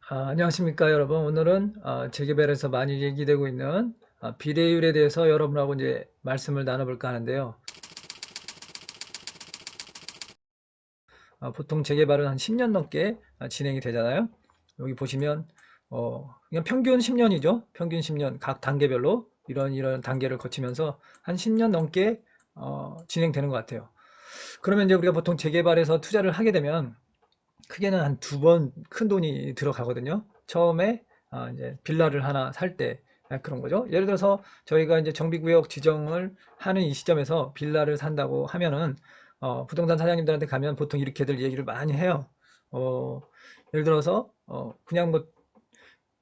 안녕하십니까 여러분. 오늘은 재개발에서 많이 얘기되고 있는 비례율에 대해서 여러분하고 이제 말씀을 나눠볼까 하는데요. 보통 재개발은 한 10년 넘게 진행이 되잖아요. 여기 보시면 그냥 평균 10년이죠. 평균 10년 각 단계별로 이런 단계를 거치면서 한 10년 넘게 진행되는 것 같아요. 그러면 이제 우리가 보통 재개발에서 투자를 하게 되면 크게는 한 두 번 큰 돈이 들어가거든요. 처음에 이제 빌라를 하나 살 때 그런 거죠. 예를 들어서 저희가 이제 정비구역 지정을 하는 이 시점에서 빌라를 산다고 하면은 부동산 사장님들한테 가면 보통 이렇게들 얘기를 많이 해요. 어, 예를 들어서 그냥 뭐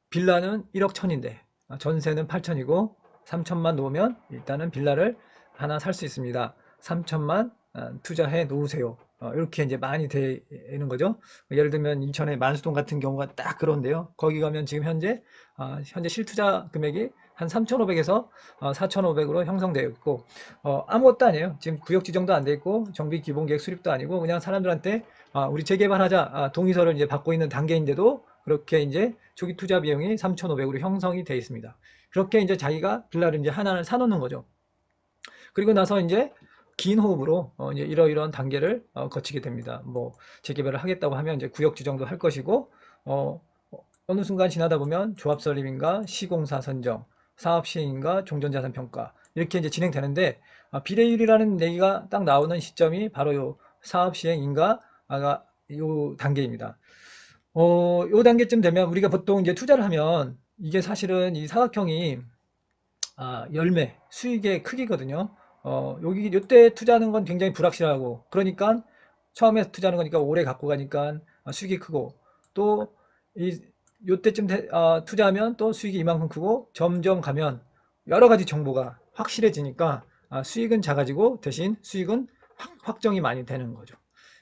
빌라는 1억 천인데 전세는 8천이고 3천만 놓으면 일단은 빌라를 하나 살 수 있습니다. 3천만 투자해 놓으세요. 이렇게 이제 많이 되는 거죠. 예를 들면 인천의 만수동 같은 경우가 딱 그런데요. 거기 가면 지금 현재 실투자 금액이 한 3,500에서 4,500으로 형성되어 있고 아무것도 아니에요. 지금 구역 지정도 안 돼 있고 정비 기본 계획 수립도 아니고 그냥 사람들한테 우리 재개발하자 동의서를 이제 받고 있는 단계인데도 그렇게 이제 초기 투자 비용이 3,500으로 형성이 되어 있습니다. 그렇게 이제 자기가 빌라를 이제 하나를 사놓는 거죠. 그리고 나서 이제 긴 호흡으로 이제 이러이러한 단계를 거치게 됩니다. 뭐 재개발을 하겠다고 하면 이제 구역 지정도 할 것이고 어, 어느 순간 지나다 보면 조합 설립인가 시공사 선정, 사업 시행인가 종전자산 평가 이렇게 이제 진행되는데 비례율이라는 얘기가 딱 나오는 시점이 바로 요 사업 시행인가 요 단계입니다. 요 단계쯤 되면 우리가 보통 이제 투자를 하면 이게 사실은 이 사각형이 열매, 수익의 크기거든요. 요때 투자하는 건 굉장히 불확실하고, 그러니까 처음에 투자하는 거니까 오래 갖고 가니까 수익이 크고, 또 이, 요때쯤 투자하면 또 수익이 이만큼 크고, 점점 가면 여러 가지 정보가 확실해지니까 수익은 작아지고 대신 수익은 확정이 많이 되는 거죠.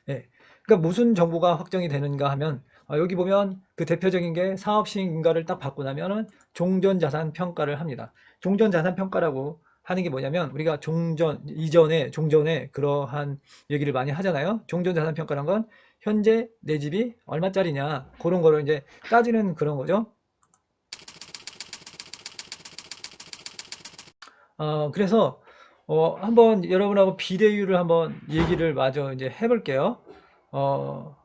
예. 그러니까 무슨 정보가 확정이 되는가 하면 여기 보면 그 대표적인 게 사업 시행인가를 딱 받고 나면은 종전자산 평가를 합니다. 종전자산 평가라고 하는 게 뭐냐면 우리가 종전에 그러한 얘기를 많이 하잖아요. 종전자산 평가란 건 현재 내 집이 얼마짜리냐 그런 거를 이제 따지는 그런 거죠. 그래서 한번 여러분하고 비례율을 한번 얘기를 마저 이제 해볼게요. 어,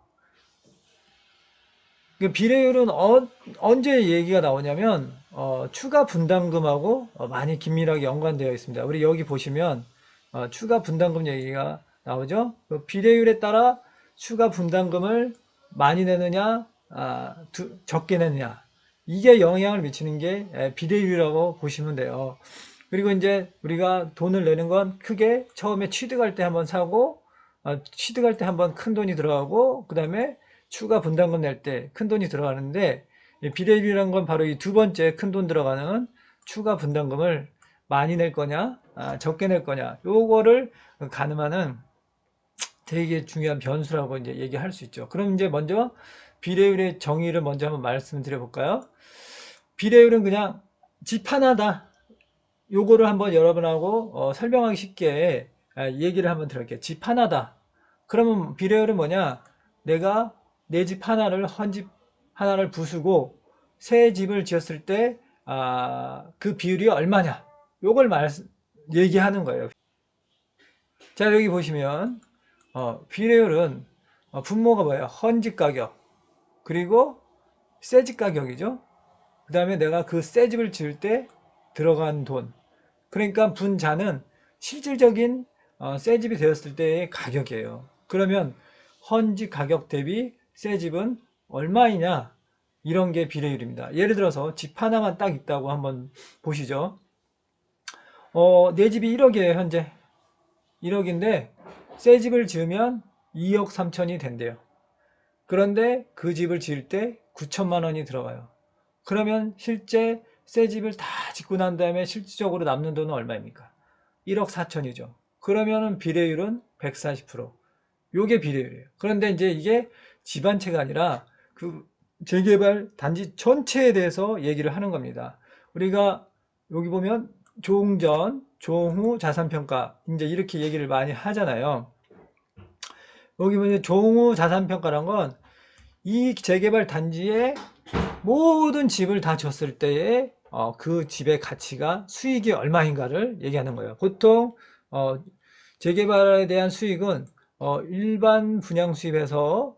그 비례율은 언제 얘기가 나오냐면 추가 분담금하고 많이 긴밀하게 연관되어 있습니다. 우리 여기 보시면 추가 분담금 얘기가 나오죠. 그 비례율에 따라 추가 분담금을 많이 내느냐 적게 내느냐 이게 영향을 미치는 게 비례율이라고 보시면 돼요. 그리고 이제 우리가 돈을 내는 건 크게 처음에 취득할 때 한번 사고 취득할 때 한번 큰 돈이 들어가고 그 다음에 추가 분담금 낼 때 큰 돈이 들어가는데 비대비라는 건 바로 이 두 번째 큰 돈 들어가는 추가 분담금을 많이 낼 거냐 적게 낼 거냐 요거를 가늠하는 되게 중요한 변수라고 이제 얘기할 수 있죠. 그럼 이제 먼저 비례율의 정의를 먼저 한번 말씀드려 볼까요? 비례율은 그냥 집 하나다. 요거를 한번 여러분하고 설명하기 쉽게 얘기를 한번 들을게요. 집 하나다. 그러면 비례율은 뭐냐? 내가 내 집 하나를 헌 집 하나를 부수고 새 집을 지었을 때 그 비율이 얼마냐? 요걸 얘기하는 거예요. 자, 여기 보시면 비례율은 분모가 뭐예요? 헌집 가격 그리고 새 집 가격이죠. 그 다음에 내가 그 새 집을 지을 때 들어간 돈. 그러니까 분자는 실질적인 새 집이 되었을 때의 가격이에요. 그러면 헌집 가격 대비 새 집은 얼마이냐? 이런 게 비례율입니다. 예를 들어서 집 하나만 딱 있다고 한번 보시죠. 내 집이 1억이에요, 현재. 1억인데 새 집을 지으면 2억 3천이 된대요. 그런데 그 집을 지을 때 9천만 원이 들어가요. 그러면 실제 새 집을 다 짓고 난 다음에 실질적으로 남는 돈은 얼마입니까? 1억 4천이죠. 그러면은 비례율은 140%. 요게 비례율이에요. 그런데 이제 이게 집안채가 아니라 그 재개발 단지 전체에 대해서 얘기를 하는 겁니다. 우리가 여기 보면 종전, 종후 자산평가 이제 이렇게 얘기를 많이 하잖아요. 여기 보면 종후 자산평가란 건 이 재개발 단지의 모든 집을 다 줬을 때에 그 집의 가치가 수익이 얼마인가를 얘기하는 거예요. 보통 재개발에 대한 수익은 일반 분양 수입에서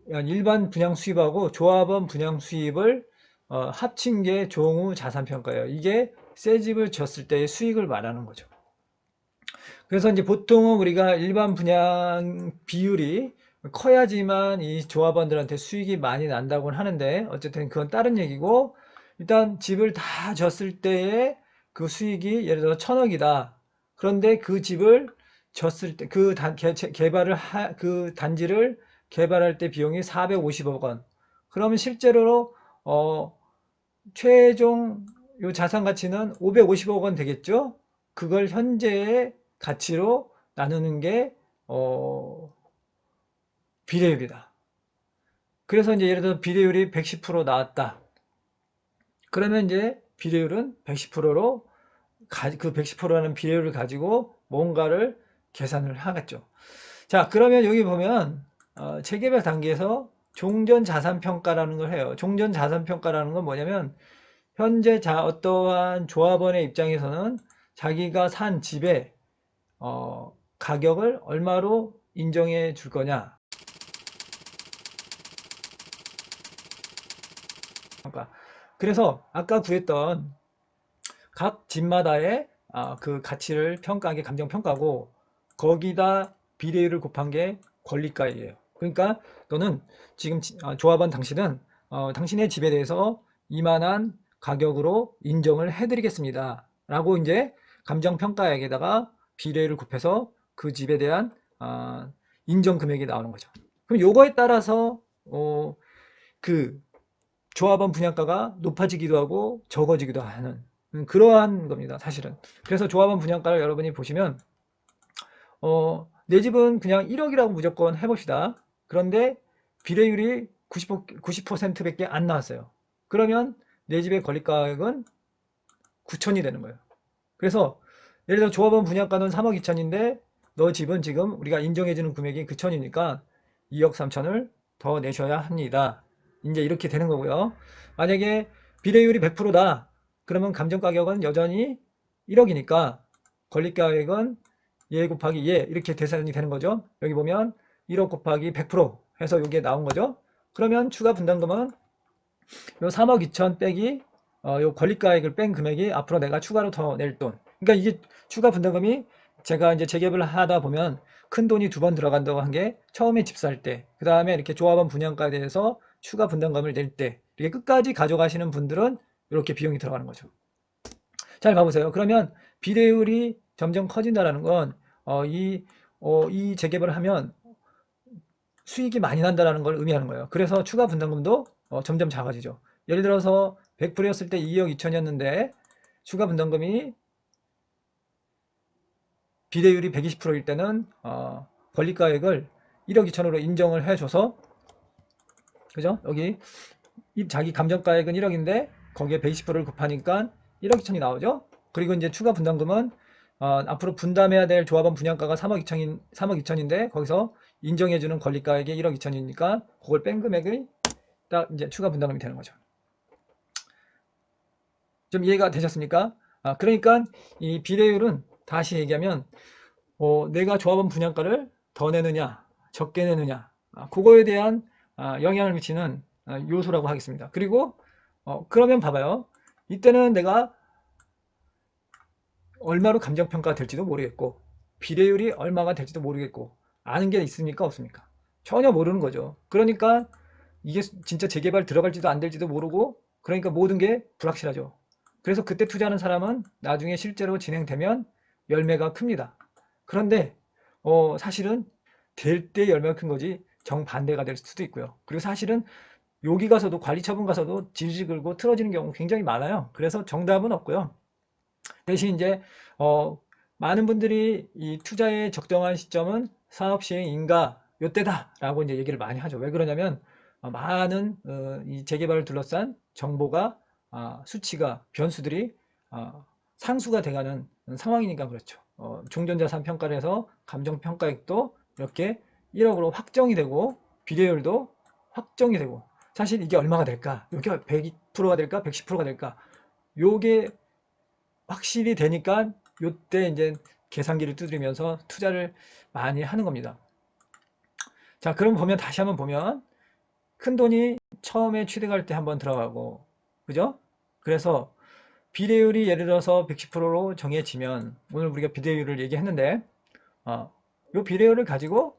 일반 분양 수입하고 조합원 분양 수입을 합친 게 종후 자산평가예요. 이게 새 집을 졌을 때의 수익을 말하는 거죠. 그래서 이제 보통은 우리가 일반 분양 비율이 커야지만 이 조합원들한테 수익이 많이 난다고는 하는데 어쨌든 그건 다른 얘기고, 일단 집을 다 졌을 때의 그 수익이 예를 들어 1,000억이다. 그런데 그 집을 졌을 때 그 개발을 그 단지를 개발할 때 비용이 450억 원. 그러면 실제로 최종 요 자산 가치는 550억 원 되겠죠? 그걸 현재의 가치로 나누는 게 비례율이다. 그래서 이제 예를 들어 비례율이 110% 나왔다. 그러면 이제 비례율은 110%로 그 110%라는 비례율을 가지고 뭔가를 계산을 하겠죠. 자, 그러면 여기 보면 재개발 단계에서 종전 자산 평가라는 걸 해요. 종전 자산 평가라는 건 뭐냐면 현재 어떠한 조합원의 입장에서는 자기가 산 집의 가격을 얼마로 인정해 줄 거냐. 그러니까 그래서 아까 구했던 각 집마다의 그 가치를 평가한 게 감정평가고, 거기다 비례율을 곱한 게 권리가액이에요. 그러니까 너는 지금 조합원 당신은 당신의 집에 대해서 이만한 가격으로 인정을 해드리겠습니다 라고 이제 감정평가액에다가 비례율을 곱해서 그 집에 대한 인정 금액이 나오는 거죠. 그럼 요거에 따라서 그 조합원 분양가가 높아지기도 하고 적어지기도 하는 그러한 겁니다, 사실은. 그래서 조합원 분양가를 여러분이 보시면 내 집은 그냥 1억이라고 무조건 해봅시다. 그런데 비례율이 90%밖에 안 나왔어요. 그러면 내 집의 권리가액은 9천이 되는 거예요. 그래서 예를 들어 조합원 분양가는 3억 2천인데 너 집은 지금 우리가 인정해주는 금액이 9천이니까 2억 3천을 더 내셔야 합니다. 이제 이렇게 되는 거고요. 만약에 비례율이 100%다. 그러면 감정가격은 여전히 1억이니까 권리가액은 얘 곱하기 얘 이렇게 계산이 되는 거죠. 여기 보면 1억 곱하기 100% 해서 이게 나온 거죠. 그러면 추가 분담금은 요 3억 2천 빼기 요 권리가액을 뺀 금액이 앞으로 내가 추가로 더 낼 돈. 그러니까 이게 추가 분담금이 제가 이제 재개발을 하다 보면 큰 돈이 2번 들어간다고 한 게 처음에 집 살 때, 그 다음에 이렇게 조합원 분양가에 대해서 추가 분담금을 낼 때, 이렇게 끝까지 가져가시는 분들은 이렇게 비용이 들어가는 거죠. 잘 봐보세요. 그러면 비례율이 점점 커진다라는 건 이 재개발을 하면 수익이 많이 난다는 걸 의미하는 거예요. 그래서 추가 분담금도 점점 작아지죠. 예를 들어서 100%였을 때 2억 2천이었는데 추가 분담금이 비례율이 120%일 때는 권리가액을 1억 2천으로 인정을 해줘서, 그죠? 여기 자기 감정가액은 1억인데 거기에 120%를 곱하니까 1억 2천이 나오죠. 그리고 이제 추가 분담금은 앞으로 분담해야 될 조합원 분양가가 3억 2천인데 거기서 인정해주는 권리가액이 1억 2천이니까 그걸 뺀 금액이 딱 이제 추가 분담금이 되는 거죠. 좀 이해가 되셨습니까? 그러니까 이 비례율은 다시 얘기하면 내가 조합원 분양가를 더 내느냐 적게 내느냐 그거에 대한 영향을 미치는 요소라고 하겠습니다. 그리고 그러면 봐봐요. 이때는 내가 얼마로 감정평가가 될지도 모르겠고 비례율이 얼마가 될지도 모르겠고 아는 게 있습니까 없습니까? 전혀 모르는 거죠. 그러니까 이게 진짜 재개발 들어갈지도 안 될지도 모르고, 그러니까 모든 게 불확실하죠. 그래서 그때 투자하는 사람은 나중에 실제로 진행되면 열매가 큽니다. 그런데 사실은 될 때 열매가 큰 거지 정반대가 될 수도 있고요. 그리고 사실은 여기 가서도 관리 처분 가서도 질질 끌고 틀어지는 경우 굉장히 많아요. 그래서 정답은 없고요. 대신 이제 많은 분들이 이 투자의 적정한 시점은 사업 시행 인가 요때다라고 이제 얘기를 많이 하죠. 왜 그러냐면 많은 이 재개발을 둘러싼 정보가 수치가 변수들이 상수가 돼가는 상황이니까 그렇죠. 종전자산 평가를 해서 감정평가액도 이렇게 1억으로 확정이 되고 비례율도 확정이 되고 사실 이게 얼마가 될까? 여기가 100%가 될까? 110%가 될까? 요게 확실히 되니까 요때 이제 계산기를 두드리면서 투자를 많이 하는 겁니다. 자, 그럼 보면 다시 한번 보면 큰돈이 처음에 취득할 때 한번 들어가고, 그죠? 그래서 비례율이 예를 들어서 110%로 정해지면 오늘 우리가 비례율을 얘기했는데 요 비례율을 가지고